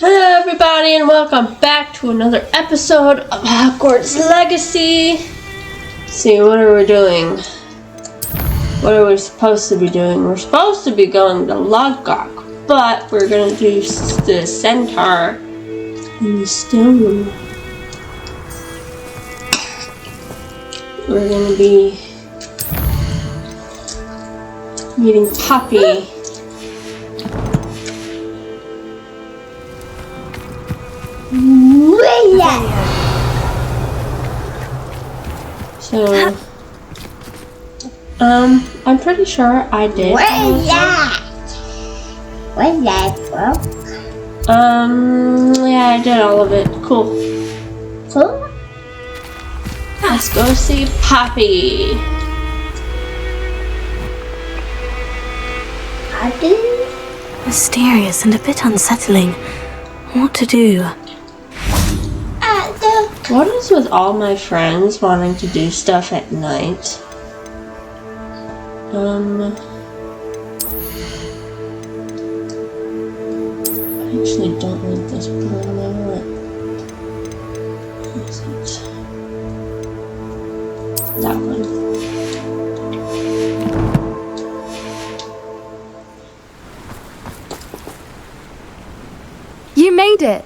Hello everybody and welcome back to another episode of Hogwarts Legacy. Let's see, what are we doing? What are we supposed to be doing? We're supposed to be going to Logok, but we're going to do the centaur in the stone. We're going to be meeting Poppy. So, I'm pretty sure I did. What is that? What's that, bro? Yeah, I did all of it. Cool. Cool? Let's go see Poppy. Poppy? Mysterious and a bit unsettling. What to do? What is with all my friends wanting to do stuff at night? I actually don't like this broom. I want it. That one. You made it!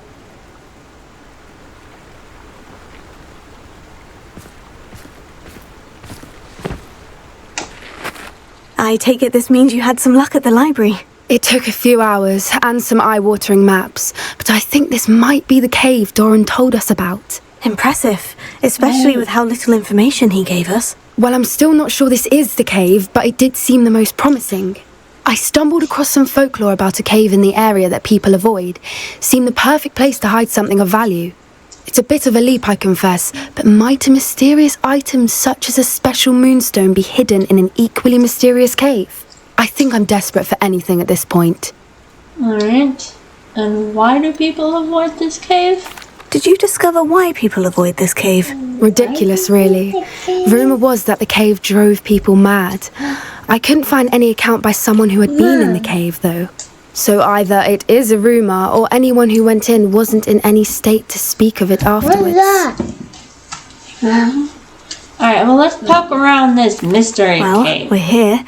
I take it this means you had some luck at the library. It took a few hours and some eye-watering maps, but I think this might be the cave Doran told us about. Impressive, especially with how little information he gave us. Well, I'm still not sure this is the cave, but it did seem the most promising. I stumbled across some folklore about a cave in the area that people avoid. Seemed the perfect place to hide something of value. It's a bit of a leap, I confess, but might a mysterious item such as a special moonstone be hidden in an equally mysterious cave? I think I'm desperate for anything at this point. Alright. And why do people avoid this cave? Did you discover why people avoid this cave? Ridiculous, really. Rumour was that the cave drove people mad. I couldn't find any account by someone who had been in the cave, though. So either it is a rumour, or anyone who went in wasn't in any state to speak of it afterwards. What's that? Alright, well let's poke around this mystery cave. We're here.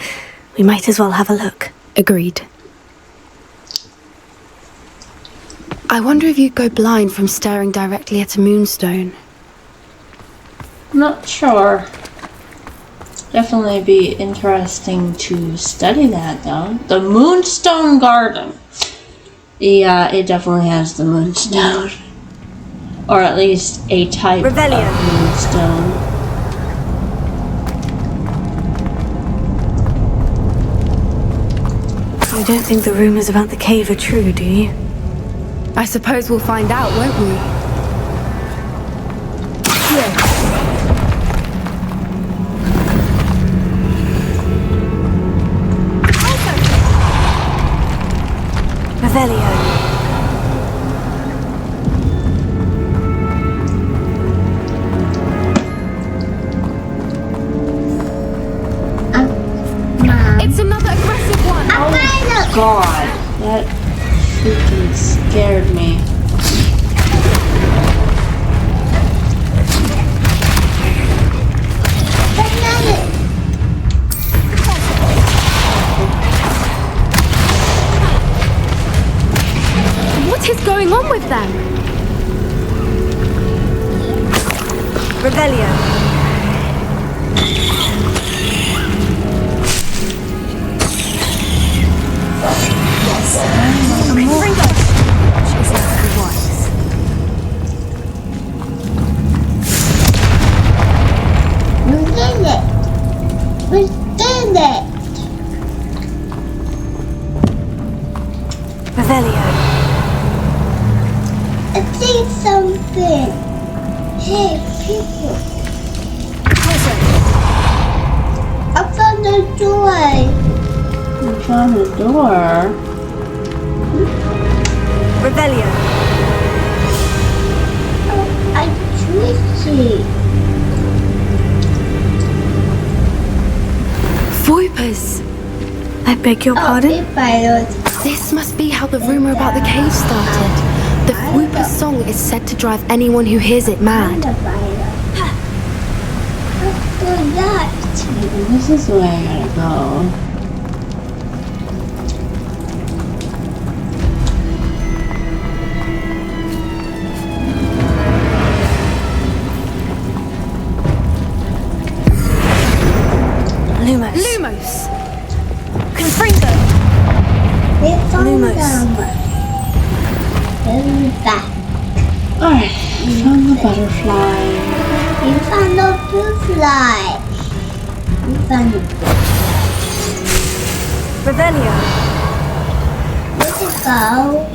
We might as well have a look. Agreed. I wonder if you'd go blind from staring directly at a moonstone. Not sure. Definitely be interesting to study that though. The Moonstone Garden. Yeah, it definitely has the moonstone. Or at least a type of moonstone. You don't think the rumours about the cave are true, do you? I suppose we'll find out, won't we? Revelio. It's another aggressive one! Oh god, that freaking scared me. What is going on with them? Revelio. We did it! Revelio. I think something. Hey, people. I found the door. You found the door. Revelio. Oh, I twitchy. Voipers! I beg your pardon? Pilot. This must be how the rumour about the cave started. Whooper's song is said to drive anyone who hears it mad. This is the way I gotta go. Lumos. Confringo. Lumos. Alright, found the butterfly. You found the butterfly. You found the Revelio. Where'd it go?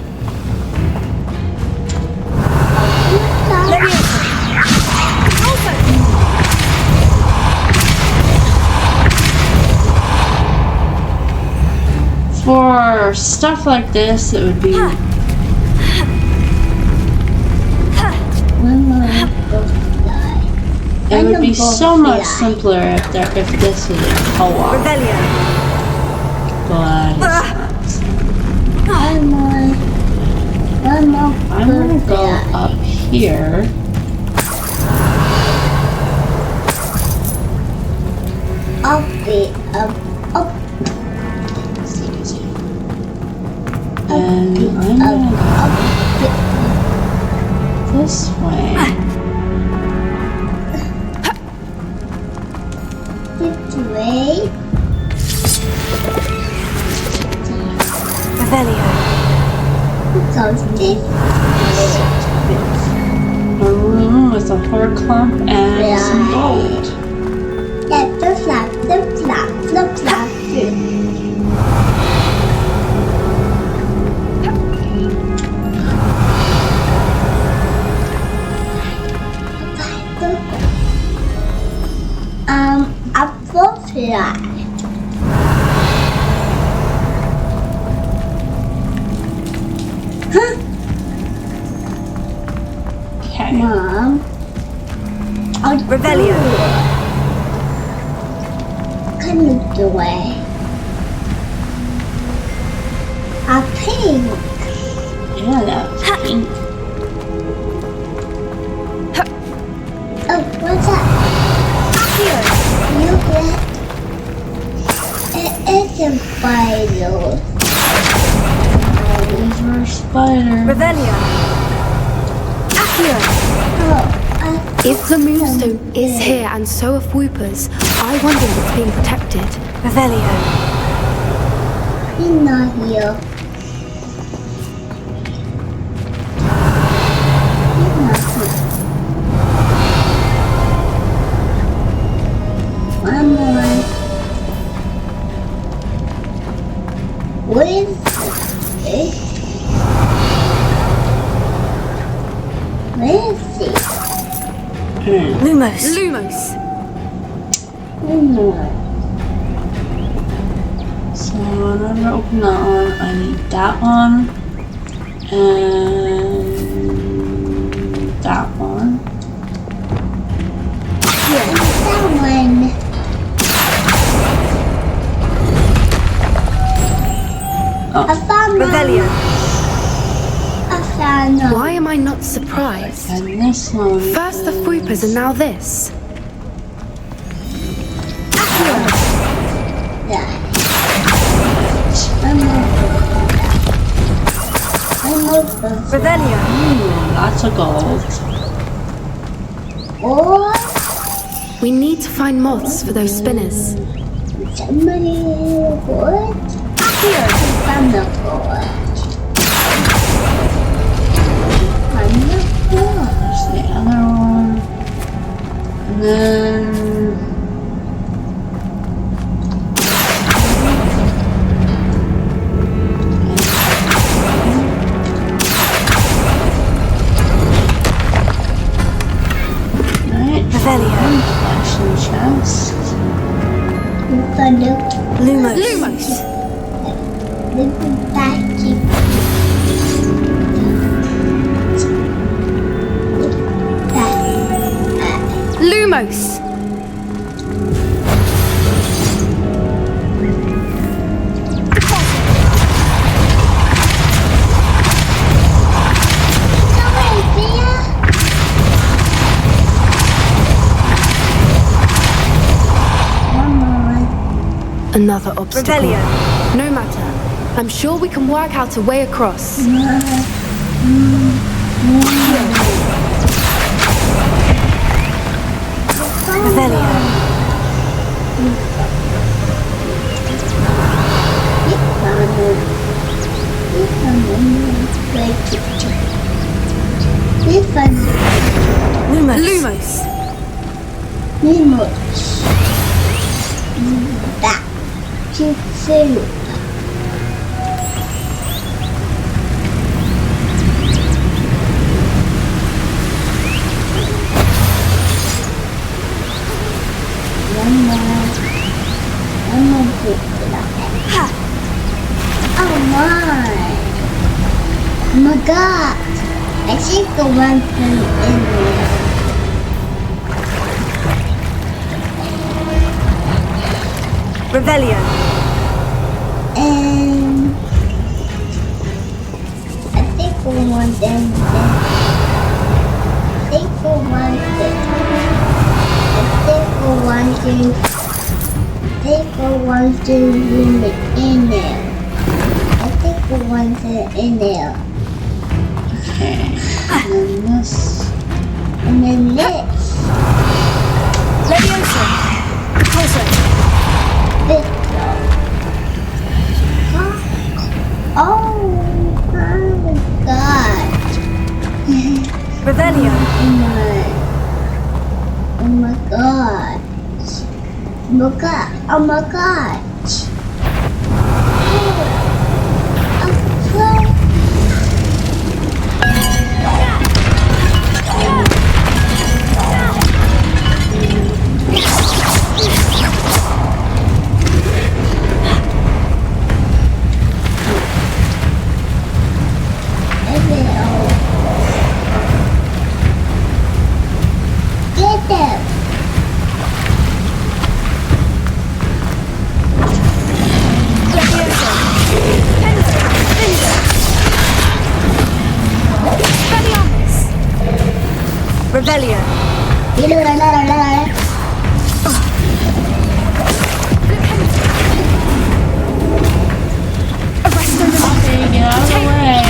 For stuff like this, it would be it would be so much simpler if this was a co-op. Revelio. But it's not. One more. I'm gonna go up here. Up. And I'm gonna go this way. This way. Revelio. So this A room with a horror clump and some gold. yeah, the flap. Apple fly. Okay. Mom. Revelio. Can you do it? A pink. Yeah, that's pink. Oh, what's that? You get it's a spider. These are spiders. Revelio. Accio. Oh, If the Moonstone is here and so are Whoopers, I wonder if it's being protected. Revelio. he's not here. He's not here. One more. What is this? What is this? Lumos. Lumos! One more. So in order to open that one, I need that one and that one. And that one. Oh. I found one. Revelio. I found one. Why am I not surprised? And this one. First the Whoopers and now this. Yeah. One more. Revelio. Lots of gold. Or We need to find moths for those spinners. somebody would. Accio. Found the board. Found the board. There's the other one. And then right. Revelio. Flashing chest. Found the Lumos. Lumos! little baggy. Lumos! Another obstacle. Revelio. No matter. I'm sure we can work out a way across. Revelio. Lumos. Back to food. One more pizza. Oh my god. I think the one thing in there. Revelio. And I think we want them there. I think we want it. I think we want to room it in there. I think we want it in there. Okay. And then this. And then this. Leviosa. Repulso. This. Oh my god. Revelio. Oh my god. Oh my god. Oh my god. Get them. Leviosa. Penta. Pinta. Expelliarmus. Revelio. Arresto the Okay, get out of the way.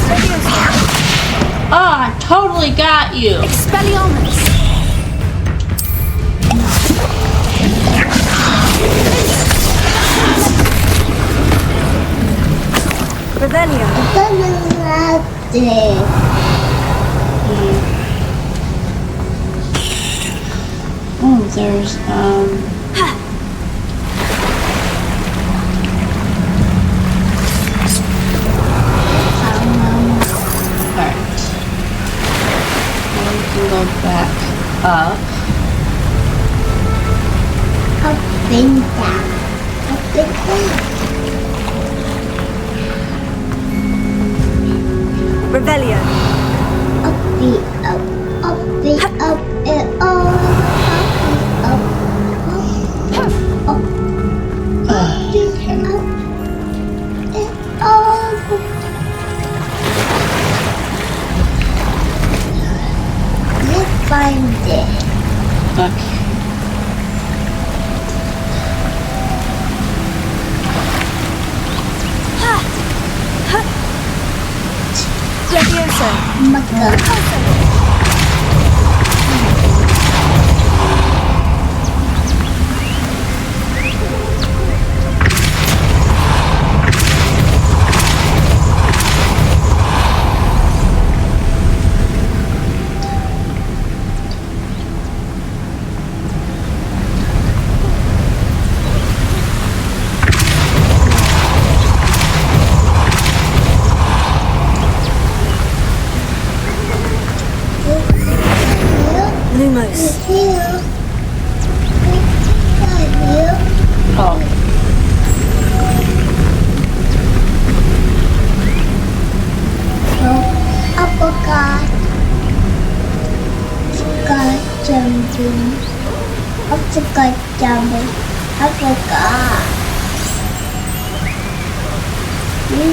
Leviosa. Ah, I totally got you. Expelliarmus. Revelio. Oh, there's Alright. Now we can go back up. Up and down. Up and down. Revelio. Up and up. Up and up and all. Up and up. Up. Up and up and all. Let's find it. Okay. Leviosa. Oh my god. Lumos. Here. Oh. I forgot. Forgot jumping. I forgot jumping. I forgot. You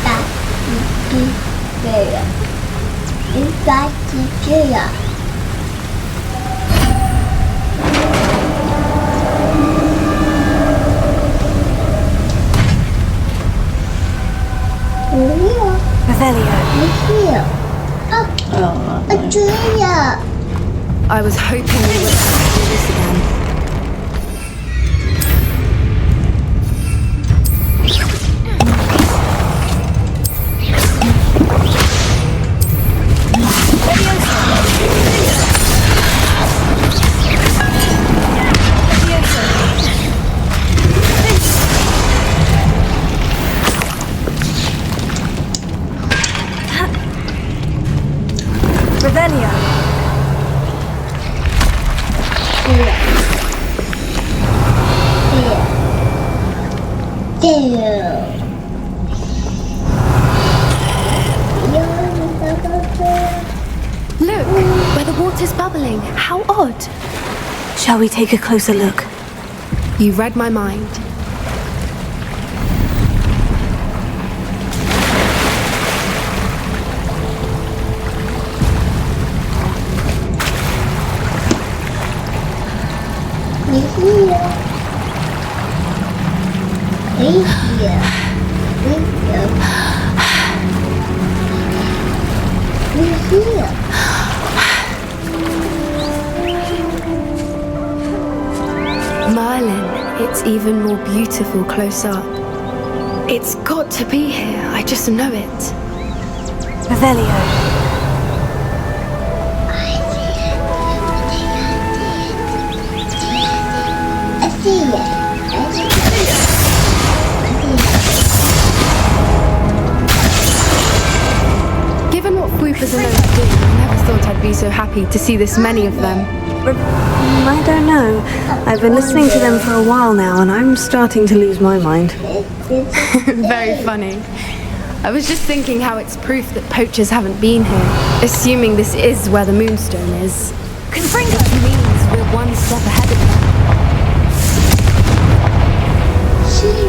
got to do better. You got to do that. Revelio. Here. Oh, A tree. I was hoping we would have to do this again. Revelio. Look, where the water's bubbling. How odd. Shall we take a closer look? You read my mind. Merlin, it's even more beautiful close up. It's got to be here, I just know it. Revelio. Given what Fwoopas are known to do, I never thought I'd be so happy to see this many of them. I don't know. I've been listening to them for a while now, and I'm starting to lose my mind. Very funny. I was just thinking how it's proof that poachers haven't been here, assuming this is where the Moonstone is. Confringo! Which means we're one step ahead of them.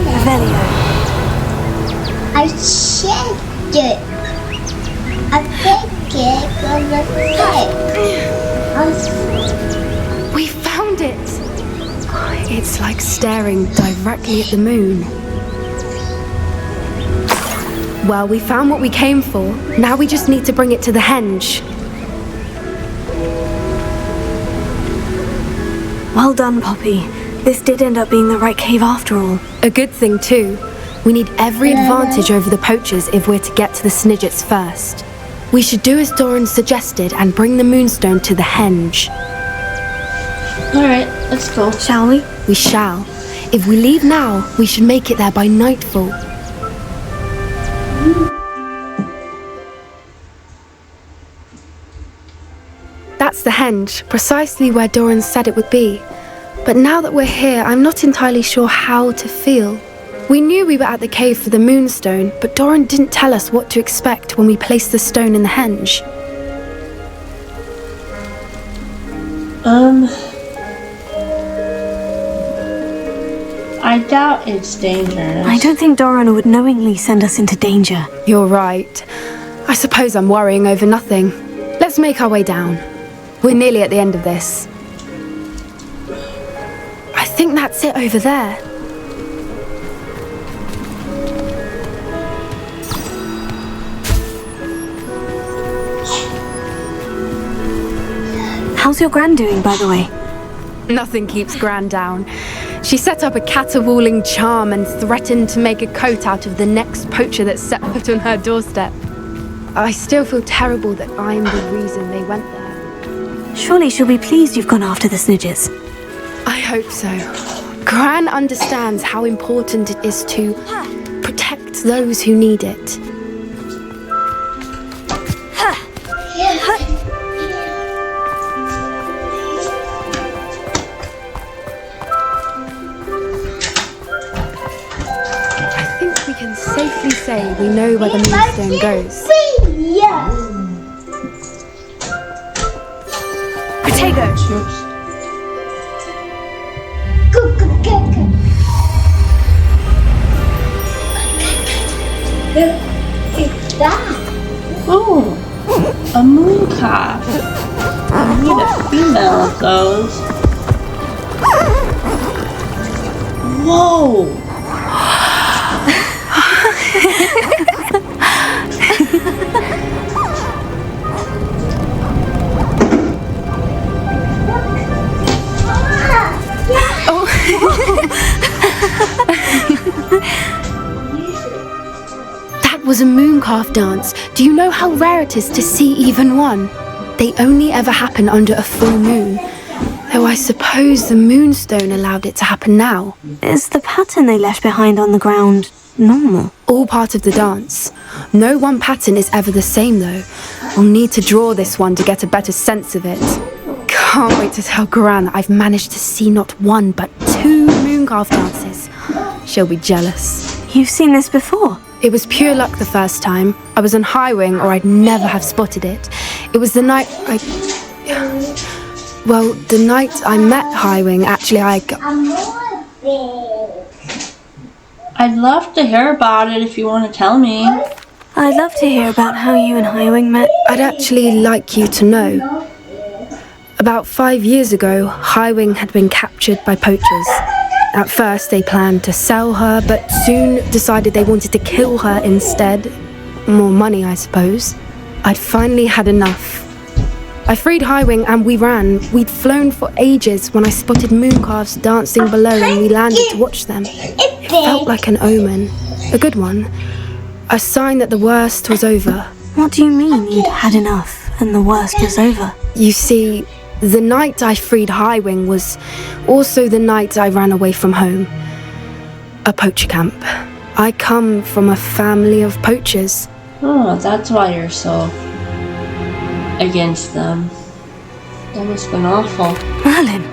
Revelio. I checked it. I think it on the stick. We found it! It's like staring directly at the moon. Well, we found what we came for. Now we just need to bring it to the henge. Well done, Poppy. This did end up being the right cave after all. A good thing too. We need every advantage over the poachers if we're to get to the Snidgets first. We should do as Doran suggested and bring the Moonstone to the henge. alright, let's go. Shall we? We shall. If we leave now, we should make it there by nightfall. That's the henge, precisely where Doran said it would be. But now that we're here, I'm not entirely sure how to feel. We knew we were at the cave for the Moonstone, but Doran didn't tell us what to expect when we placed the stone in the henge. I doubt it's dangerous. I don't think Doran would knowingly send us into danger. You're right. I suppose I'm worrying over nothing. Let's make our way down. We're nearly at the end of this. I think that's it over there. How's your Gran doing, by the way? Nothing keeps Gran down. She set up a caterwauling charm and threatened to make a coat out of the next poacher that set foot on her doorstep. I still feel terrible that I'm the reason they went there. Surely she'll be pleased you've gone after the Snidgets. I hope so. Gran understands how important it is to protect those who need it. I think we can safely say we know where the Moonstone goes. Protego! Oh, a moon calf. I need a female of those. Whoa! was a mooncalf dance. Do you know how rare it is to see even one? They only ever happen under a full moon. Though I suppose the moonstone allowed it to happen now. Is the pattern they left behind on the ground normal? All part of the dance. No one pattern is ever the same though. We'll need to draw this one to get a better sense of it. Can't wait to tell Gran I've managed to see not one but 2 mooncalf dances. She'll be jealous. You've seen this before? It was pure luck the first time. I was on Highwing or I'd never have spotted it. It was the night the night I met Highwing, actually I'd love to hear about it if you want to tell me. I'd love to hear about how you and Highwing met. I'd actually like you to know. About 5 years ago, Highwing had been captured by poachers. At first, they planned to sell her, but soon decided they wanted to kill her instead. More money, I suppose. I'd finally had enough. I freed Highwing and we ran. We'd flown for ages when I spotted mooncalves dancing below and we landed to watch them. It felt like an omen. A good one. A sign that the worst was over. What do you mean you'd had enough and the worst was over? You see, the night I freed Highwing was also the night I ran away from home. A poacher camp. I come from a family of poachers. Oh, that's why you're so against them. That must have been awful. Merlin,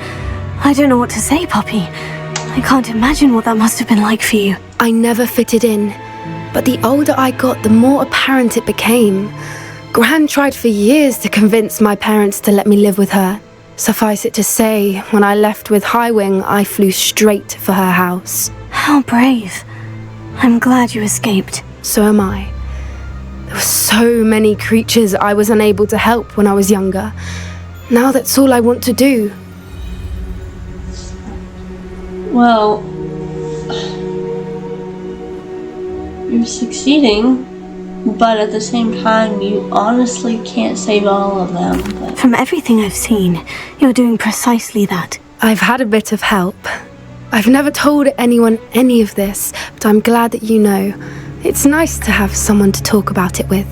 I don't know what to say, puppy. I can't imagine what that must have been like for you. I never fitted in, but the older I got, the more apparent it became. Gran tried for years to convince my parents to let me live with her. Suffice it to say, when I left with Highwing, I flew straight for her house. How brave. I'm glad you escaped. So am I. There were so many creatures I was unable to help when I was younger. Now that's all I want to do. Well, you're succeeding, but at the same time, you honestly can't save all of them. But From everything I've seen, you're doing precisely that. I've had a bit of help. I've never told anyone any of this, but I'm glad that you know. It's nice to have someone to talk about it with.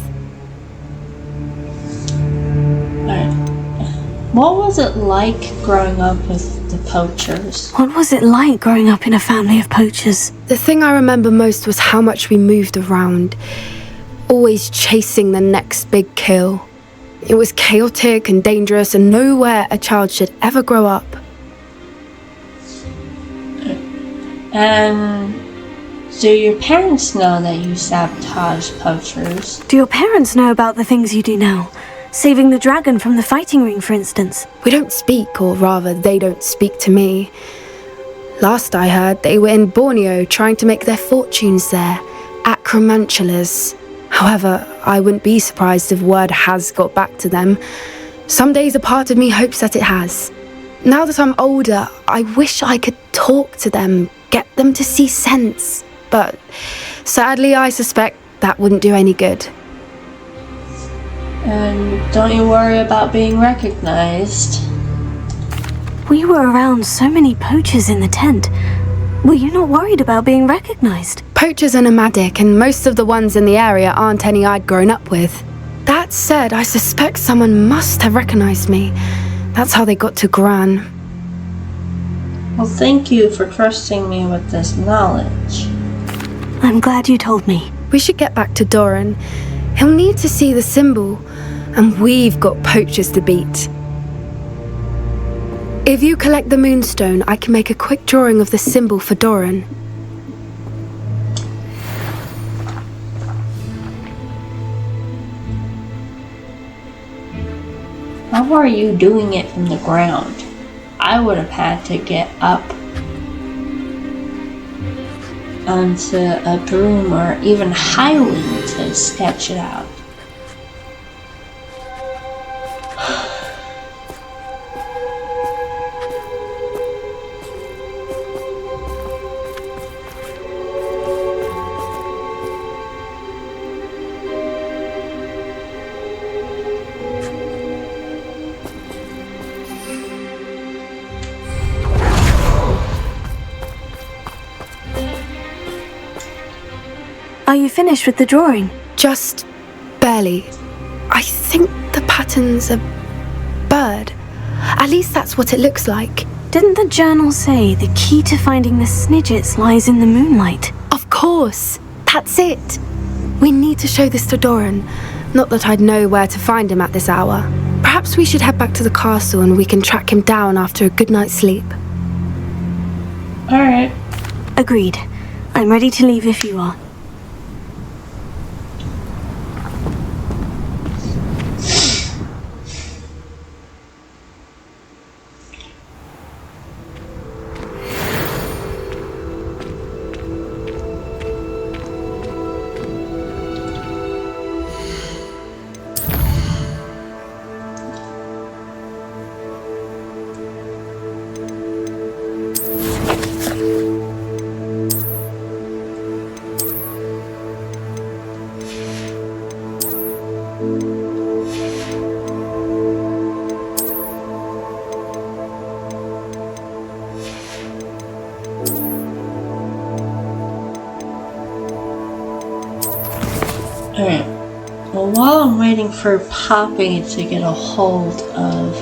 Alright. What was it like growing up with the poachers? What was it like growing up in a family of poachers? The thing I remember most was how much we moved around, always chasing the next big kill. It was chaotic and dangerous and nowhere a child should ever grow up. And do your parents know that you sabotage poachers? Do your parents know about the things you do now? Saving the dragon from the fighting ring, for instance. We don't speak, or rather, they don't speak to me. Last I heard, they were in Borneo trying to make their fortunes there, acromantulas. However, I wouldn't be surprised if word has got back to them. Some days a part of me hopes that it has. Now that I'm older, I wish I could talk to them, get them to see sense. But sadly, I suspect that wouldn't do any good. And don't you worry about being recognized. We were around so many poachers in the tent. Were you not worried about being recognized? Poachers are nomadic, and most of the ones in the area aren't any I'd grown up with. That said, I suspect someone must have recognized me. That's how they got to Gran. Well, thank you for trusting me with this knowledge. I'm glad you told me. We should get back to Doran. He'll need to see the symbol, and we've got poachers to beat. If you collect the moonstone, I can make a quick drawing of the symbol for Doran. How are you doing it from the ground? I would have had to get up onto a broom or even Highwing to sketch it out. Are you finished with the drawing? Just barely. I think the pattern's a bird. At least that's what it looks like. Didn't the journal say the key to finding the Snidgets lies in the moonlight? Of course. That's it. We need to show this to Doran. Not that I'd know where to find him at this hour. Perhaps we should head back to the castle and we can track him down after a good night's sleep. Alright. Agreed. I'm ready to leave if you are. Alright. Well, while I'm waiting for Poppy to get a hold of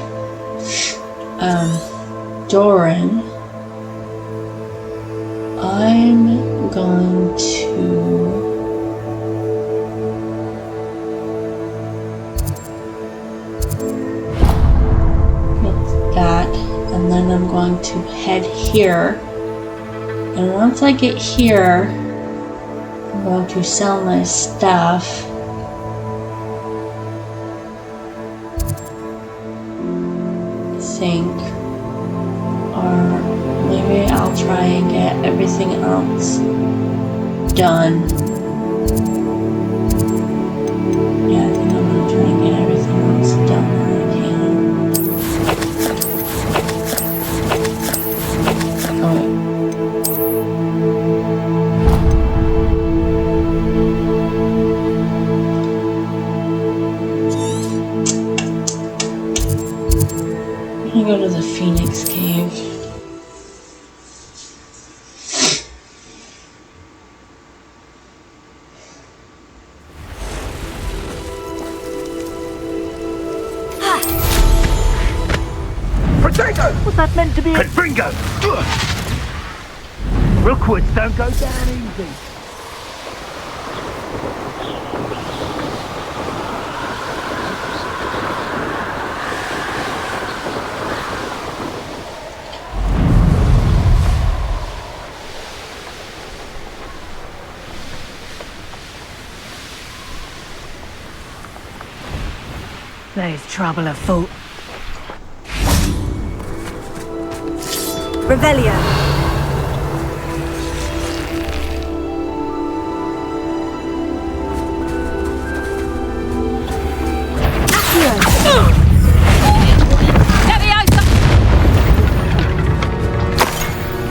Doran, I'm going to get that, and then I'm going to head here. And once I get here, I'm going to sell my stuff. Think, or maybe I'll try and get everything else done. Yeah, I think I'm gonna try and get everything else done when I can. Oh wait. I'm gonna go to the Phoenix Cave. Potato! Was that meant to be a... Confringo! Rookwoods don't go down easy. There's trouble afoot. Revelio.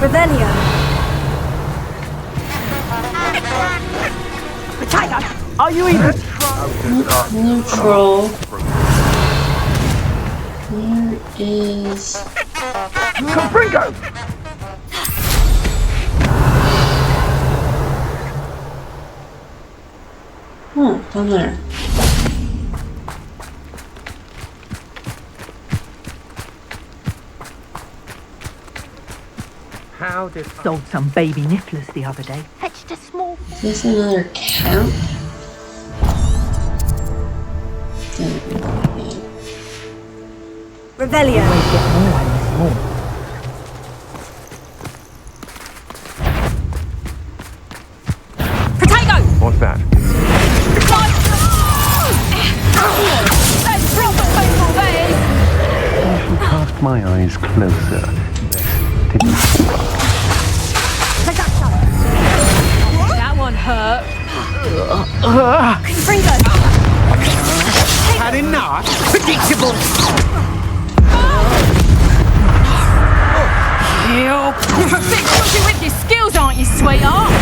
Revelio. Potato! Are you even... Neutral. Where is... Confringo! Down there. How did... Sold some baby Nifflers the other day. Fetched a small... Is this another camp? Revelio. Always get more when they're small. What's that? I shall cast my eyes closer. That one hurt. Had enough? Predictable! You're a bit dodgy with your skills, aren't you, sweetheart?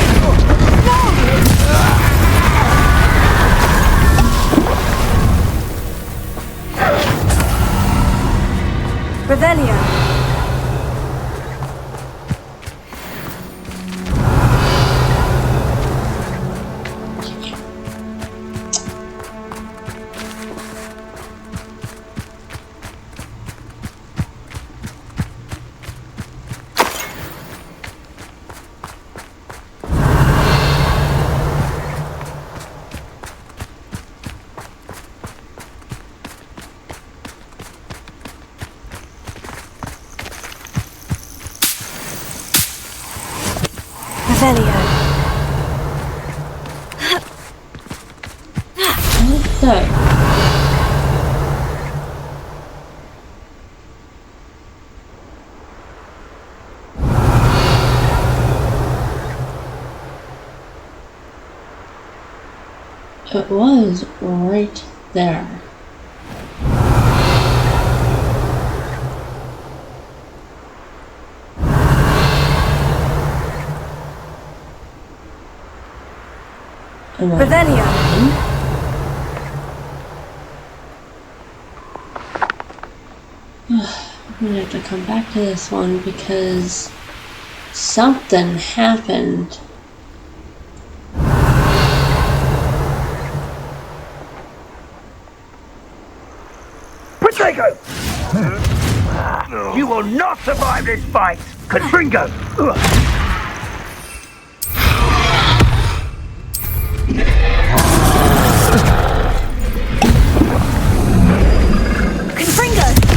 Revelio. that? It was right there. Revelio. I'm gonna have to come back to this one because something happened. Protego! You will not survive this fight! Confringo! Confringo!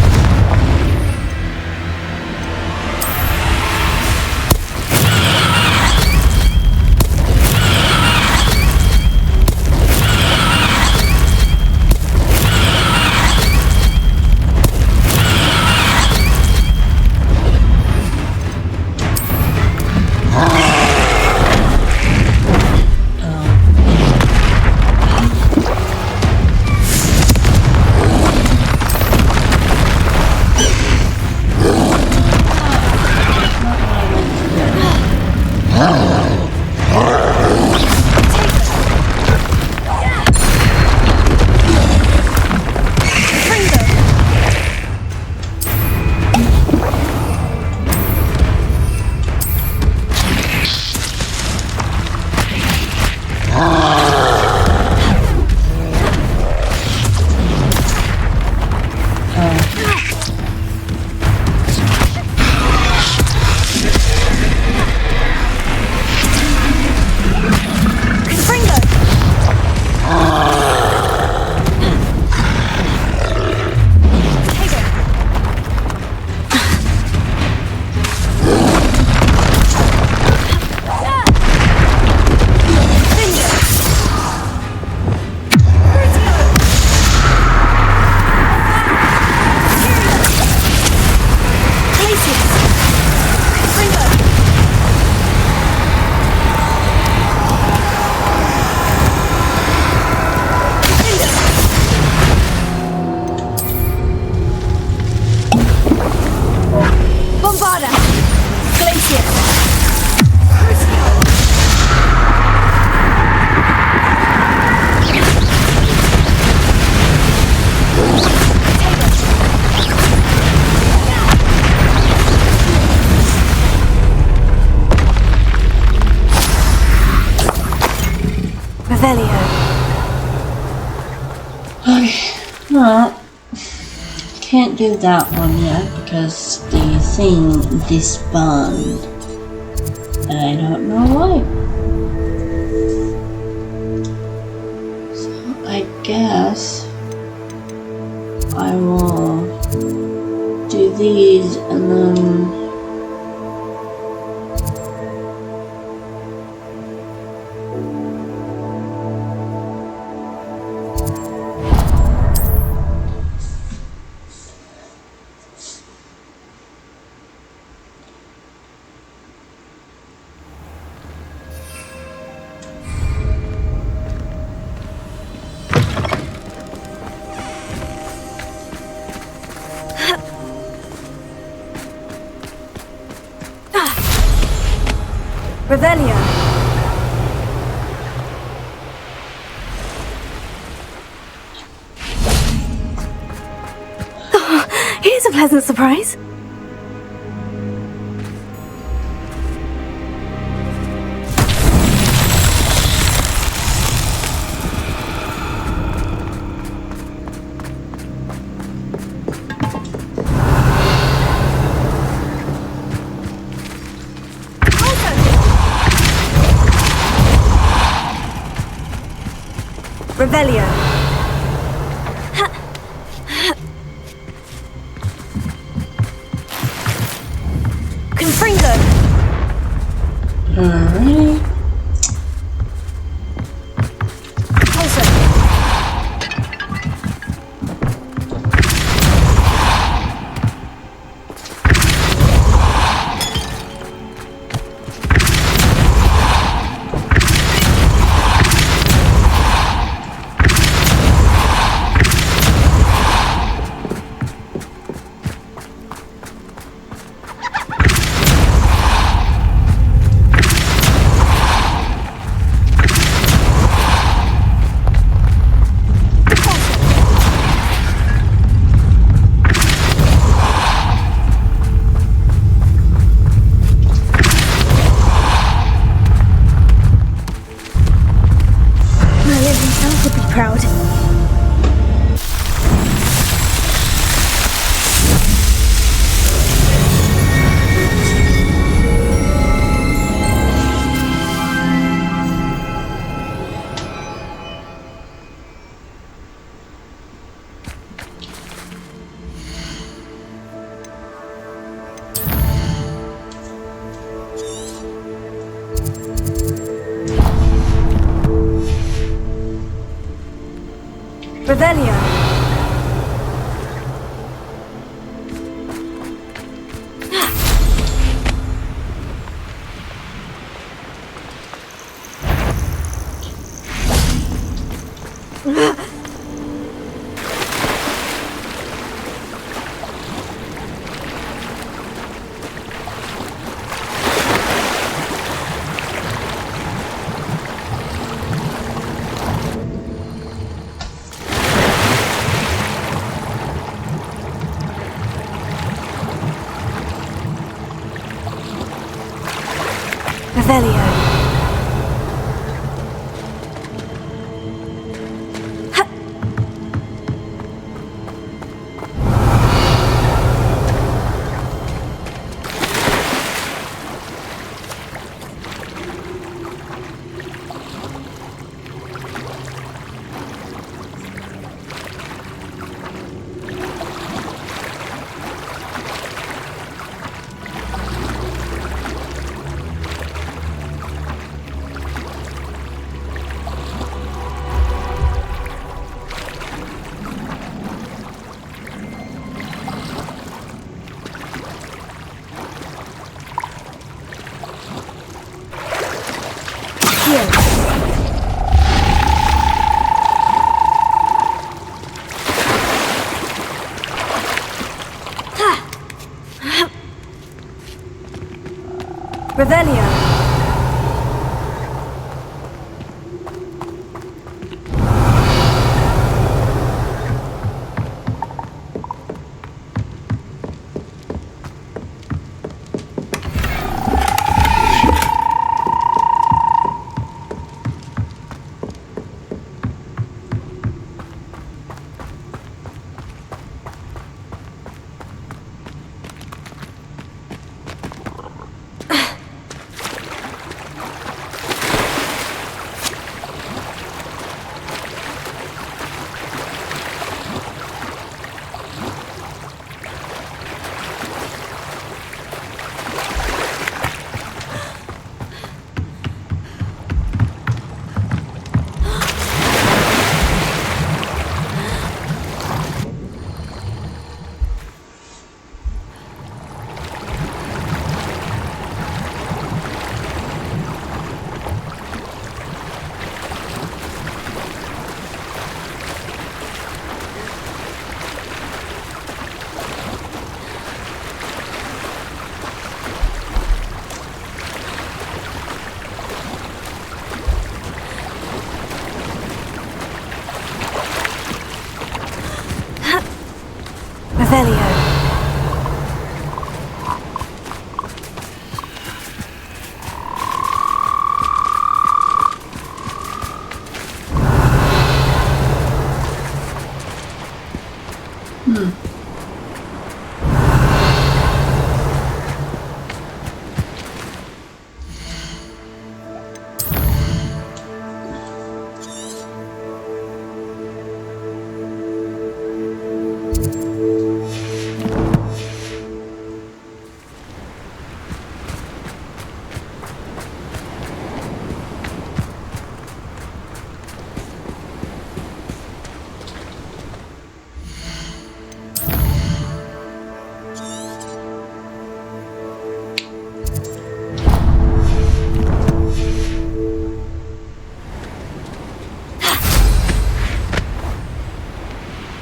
Okay, well, can't do that one yet because the thing despawned. And I don't know why. So I guess I will do these and then Revelio. Oh, here's a pleasant surprise. Revelio. Confringo. alright. Also. proud. Revelio. Revelio. Revelio. Revelio.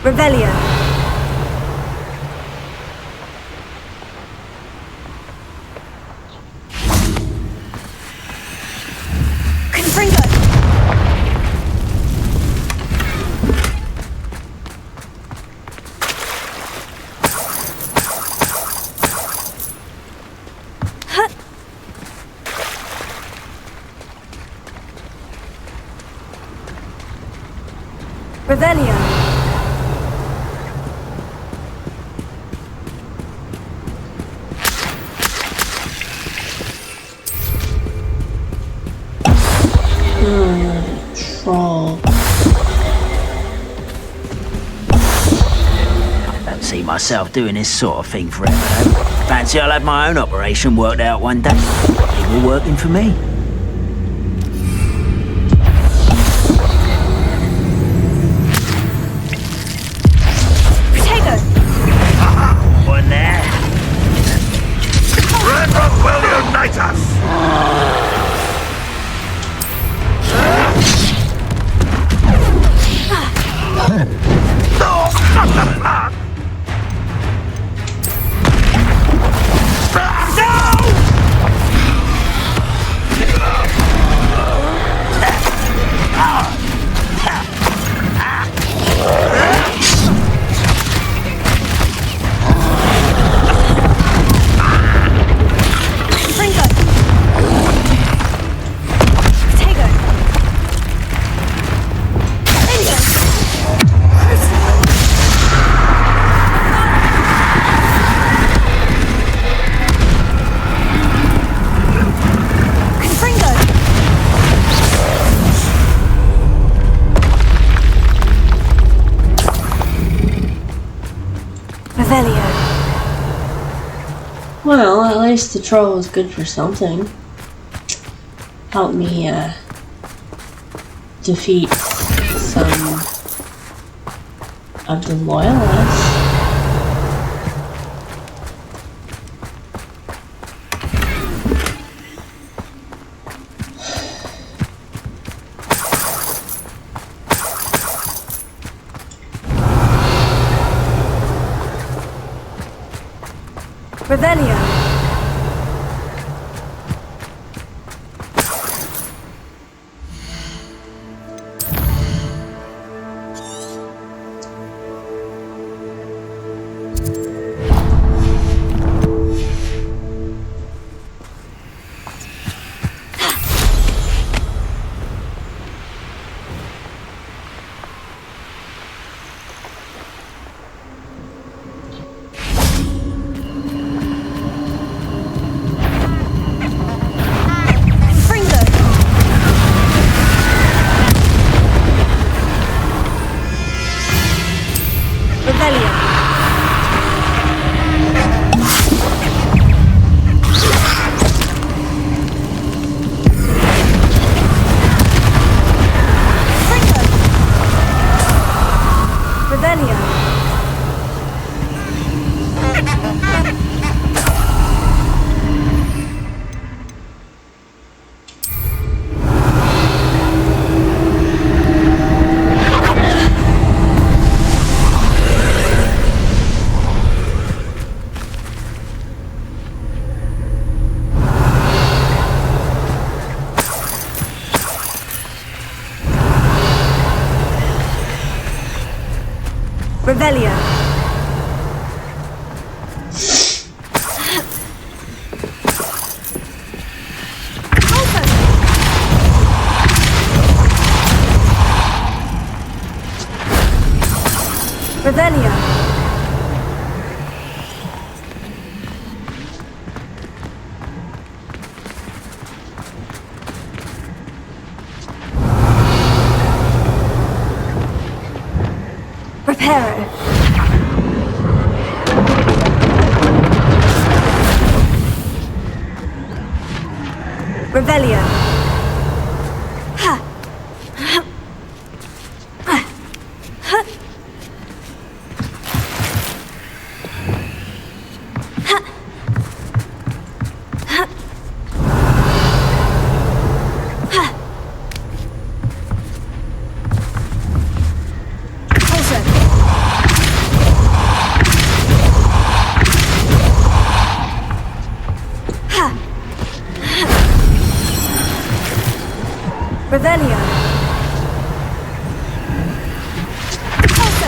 Revelio. Confringo. Revelio. Troll. Don't see myself doing this sort of thing forever, though. Fancy I'll have my own operation worked out one day. It will working for me. One there. Red Rock will unite us! Well, at least the troll was good for something. Help me defeat some of the loyalists. Revelio. Revelio. Revelio. Reparo. Revelio. Ha. Ha. Ha. Ha. Ha. Ha. Also. Ha. Revelio. Also.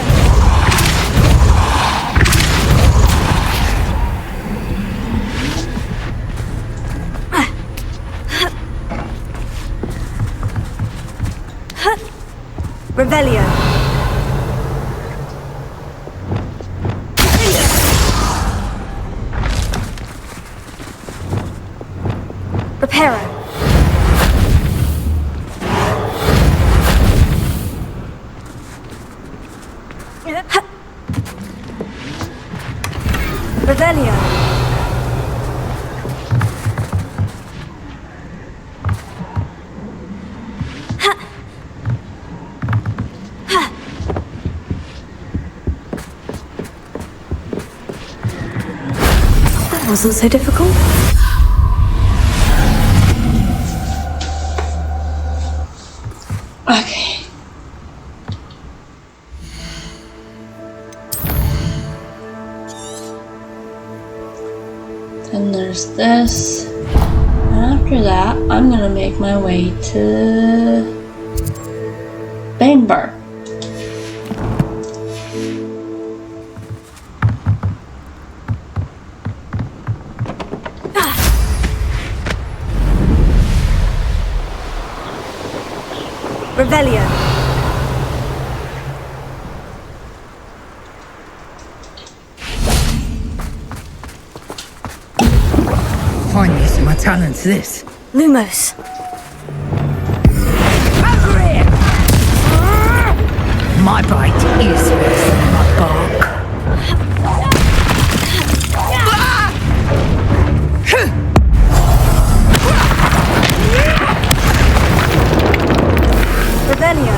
Revelio. Hero. Revelio. That wasn't so difficult. Okay. Then there's this. And after that, I'm gonna make my way to Bane Bar. Revelio. Find use of my talents, this. Lumos. Over here! My bite is worse than my bark. Revelio.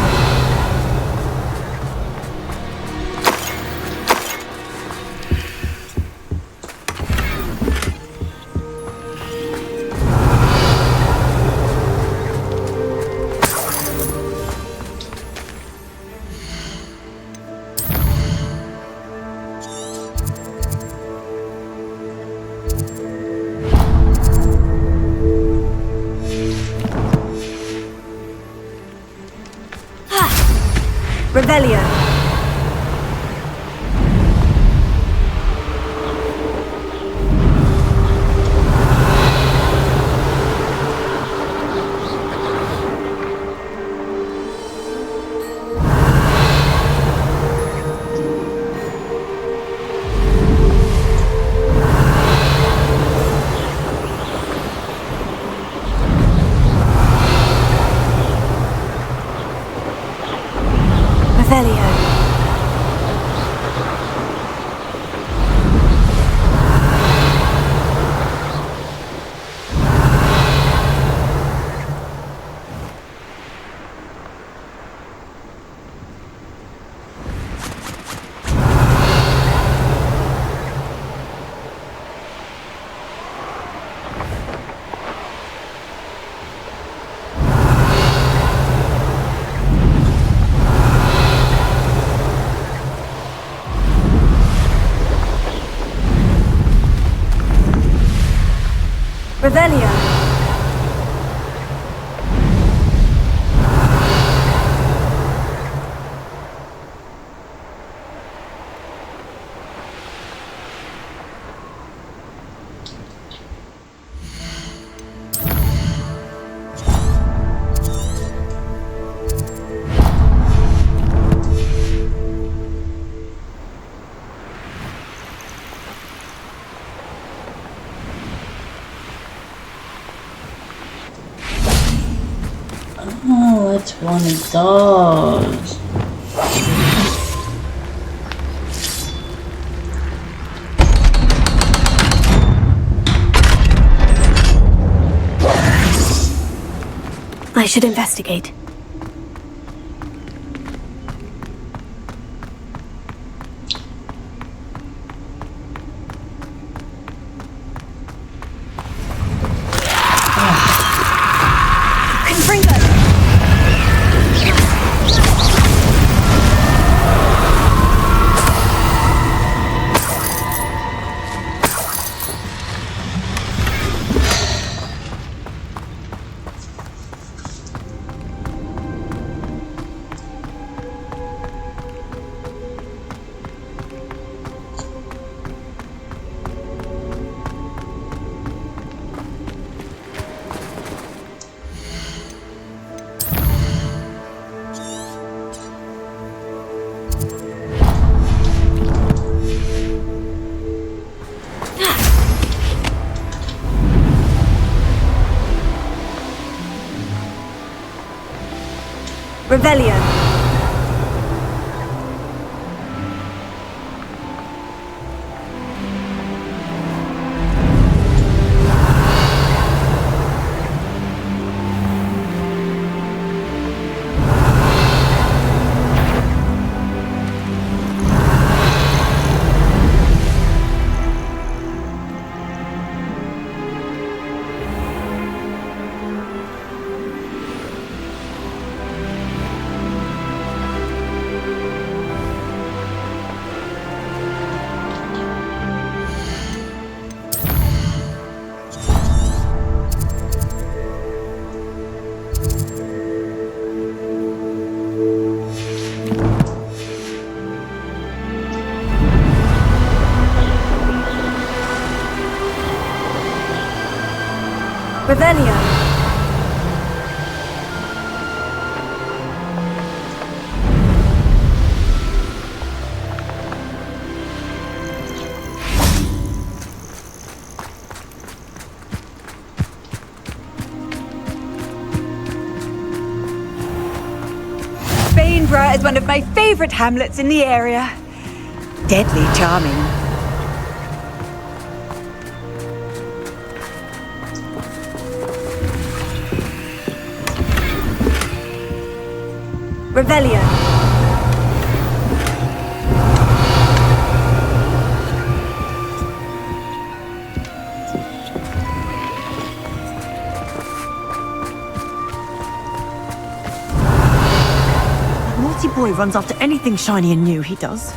Revelio. Revelio. Revelio. Oh, it's one of those. I should investigate. Confringo! Revelio. Revelio. Bainborough is one of my favourite hamlets in the area. Deadly charming. Revelio. Naughty boy runs after anything shiny and new, he does.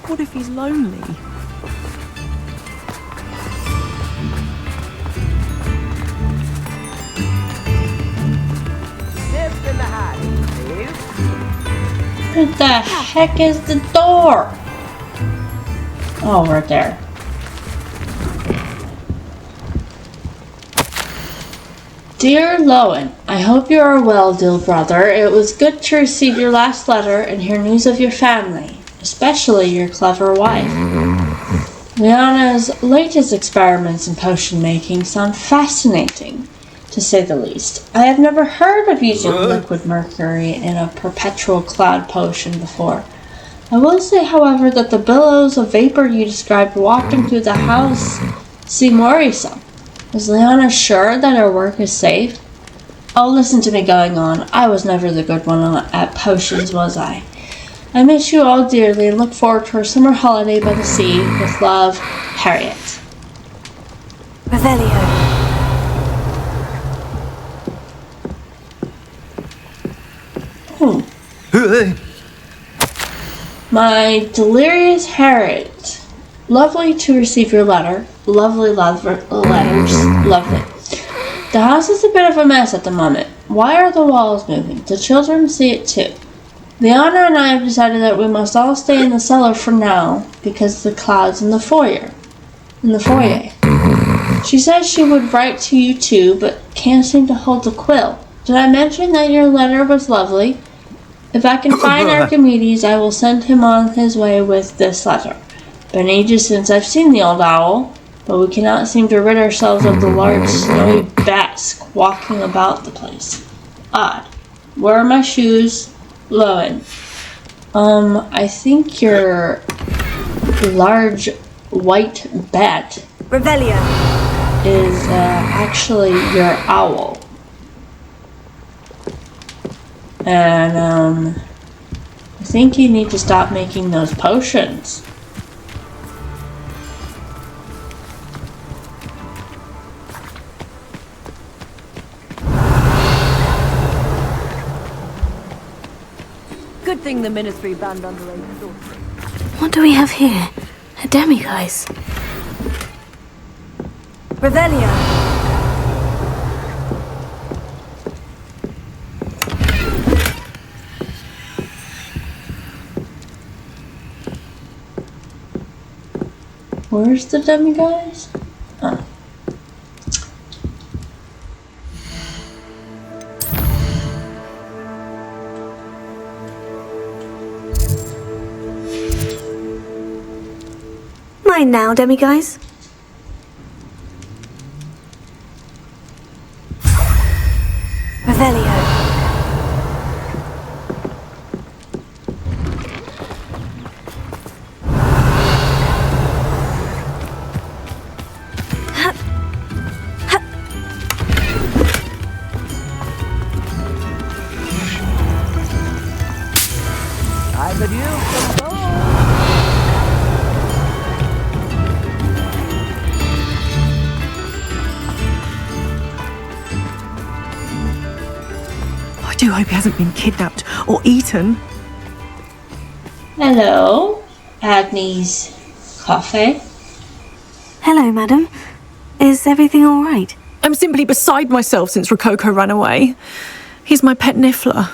What if he's lonely? Nips in the hat, please. What the heck is the door? Oh, right there. Dear Lowen, I hope you are well, dear brother. It was good to receive your last letter and hear news of your family, especially your clever wife. Liana's latest experiments in potion making sound fascinating, to say the least. I have never heard of using liquid mercury in a perpetual cloud potion before. I will say, however, that the billows of vapor you described wafting through the house seem worrisome. Is Liana sure that her work is safe? Oh, listen to me going on. I was never the good one at potions, was I? I miss you all dearly and look forward to our summer holiday by the sea. With love, Harriet. Revelio. My delirious Harriet. Lovely to receive your letter. Lovely letters. Lovely. The house is a bit of a mess at the moment. Why are the walls moving? The children see it too. Liana and I have decided that we must all stay in the cellar for now because the cloud's in the foyer. She says she would write to you too, but can't seem to hold the quill. Did I mention that your letter was lovely? If I can find Archimedes, I will send him on his way with this letter. Been ages since I've seen the old owl, but we cannot seem to rid ourselves of the large snowy bats walking about the place. Odd. Where are my shoes? Lowen. I think your large white bat Revelio. is actually your owl. And I think you need to stop making those potions. Good thing the ministry banned underage sorcery. What do we have here? A demiguise. Revelio. Where's the demiguise? Oh. Mine now, demiguise. Revelio. I'm with you. I do hope he hasn't been kidnapped or eaten. Hello, Agnes Coffee. Hello, madam. Is everything all right? I'm simply beside myself since Rococo ran away. He's my pet Niffler.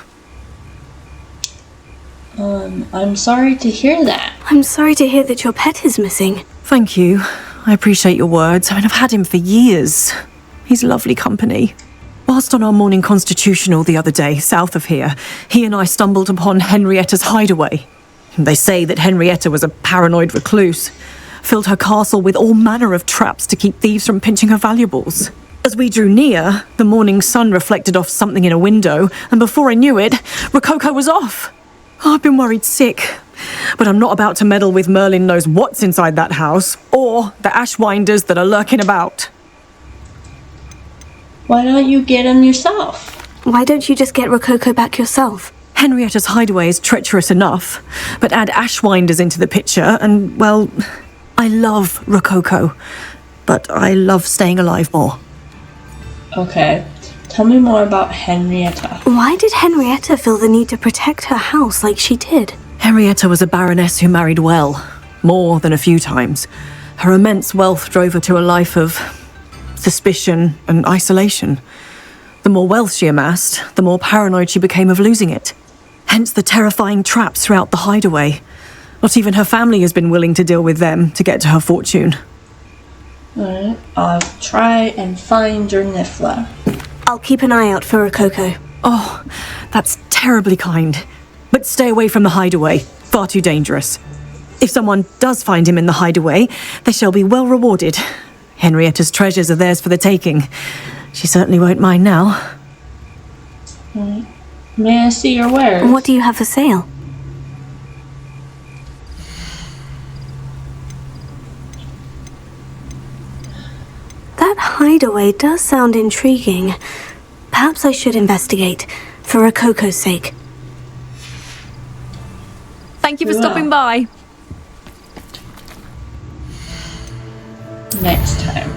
I'm sorry to hear that. I'm sorry to hear that your pet is missing. Thank you. I appreciate your words. I mean, I've had him for years. He's lovely company. Whilst on our morning constitutional the other day, south of here, he and I stumbled upon Henrietta's hideaway. They say that Henrietta was a paranoid recluse, filled her castle with all manner of traps to keep thieves from pinching her valuables. As we drew near, the morning sun reflected off something in a window, and before I knew it, Rococo was off. Oh, I've been worried sick. But I'm not about to meddle with Merlin knows what's inside that house, or the ashwinders that are lurking about. Why don't you get him yourself? Why don't you just get Rococo back yourself? Henrietta's hideaway is treacherous enough, but add ashwinders into the picture and, well, I love Rococo, but I love staying alive more. Okay, tell me more about Henrietta. Why did Henrietta feel the need to protect her house like she did? Henrietta was a baroness who married well, more than a few times. Her immense wealth drove her to a life of suspicion and isolation. The more wealth she amassed, the more paranoid she became of losing it. Hence the terrifying traps throughout the hideaway. Not even her family has been willing to deal with them to get to her fortune. Alright, I'll try and find your Niffler. I'll keep an eye out for Rococo. Oh, that's terribly kind. But stay away from the hideaway. Far too dangerous. If someone does find him in the hideaway, they shall be well rewarded. Henrietta's treasures are theirs for the taking. She certainly won't mind now. May I see your wares? What do you have for sale? That hideaway does sound intriguing. Perhaps I should investigate, for Rococo's sake. Thank you for stopping by. Next time.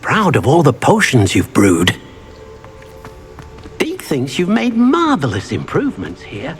Proud of all the potions you've brewed. Deke thinks you've made marvelous improvements here.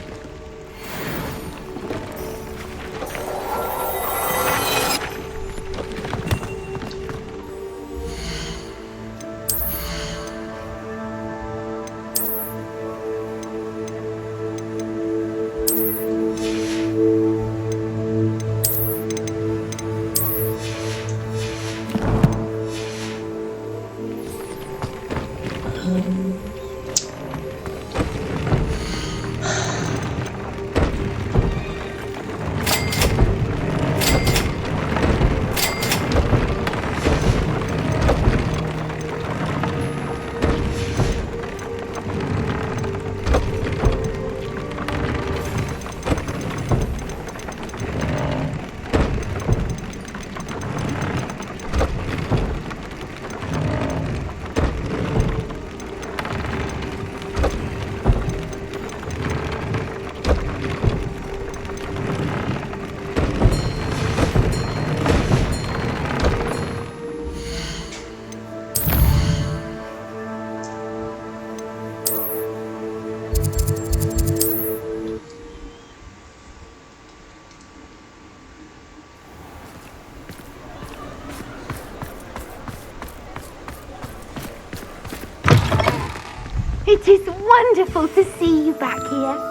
It is wonderful to see you back here.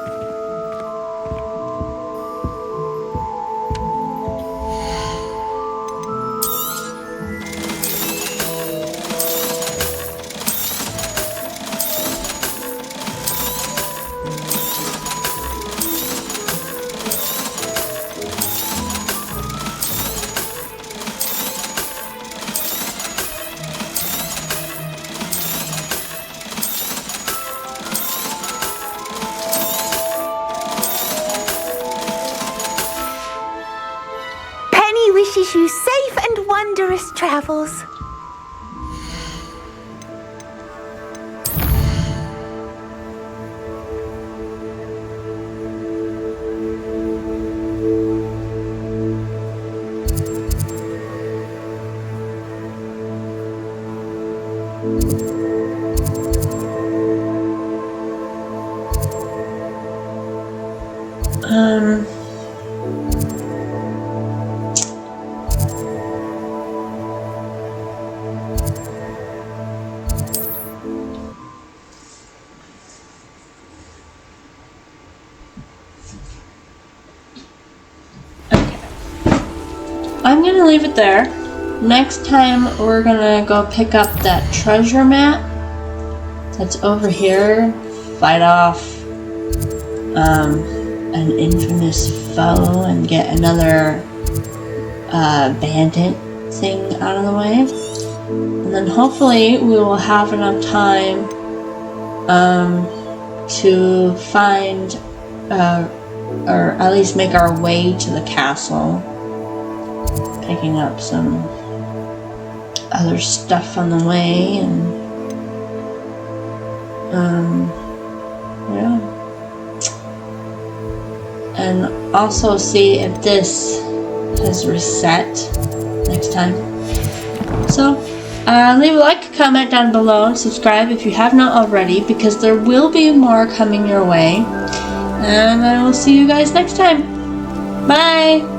Wishes you safe and wondrous travels. I'm gonna leave it there. Next time we're gonna go pick up that treasure map that's over here. Fight off an infamous foe and get another bandit thing out of the way. And then hopefully we will have enough time to find or at least make our way to the castle. Picking up some other stuff on the way, and yeah, and also see if this has reset next time. So leave a like, comment down below, and subscribe if you have not already, because there will be more coming your way. And I will see you guys next time. Bye.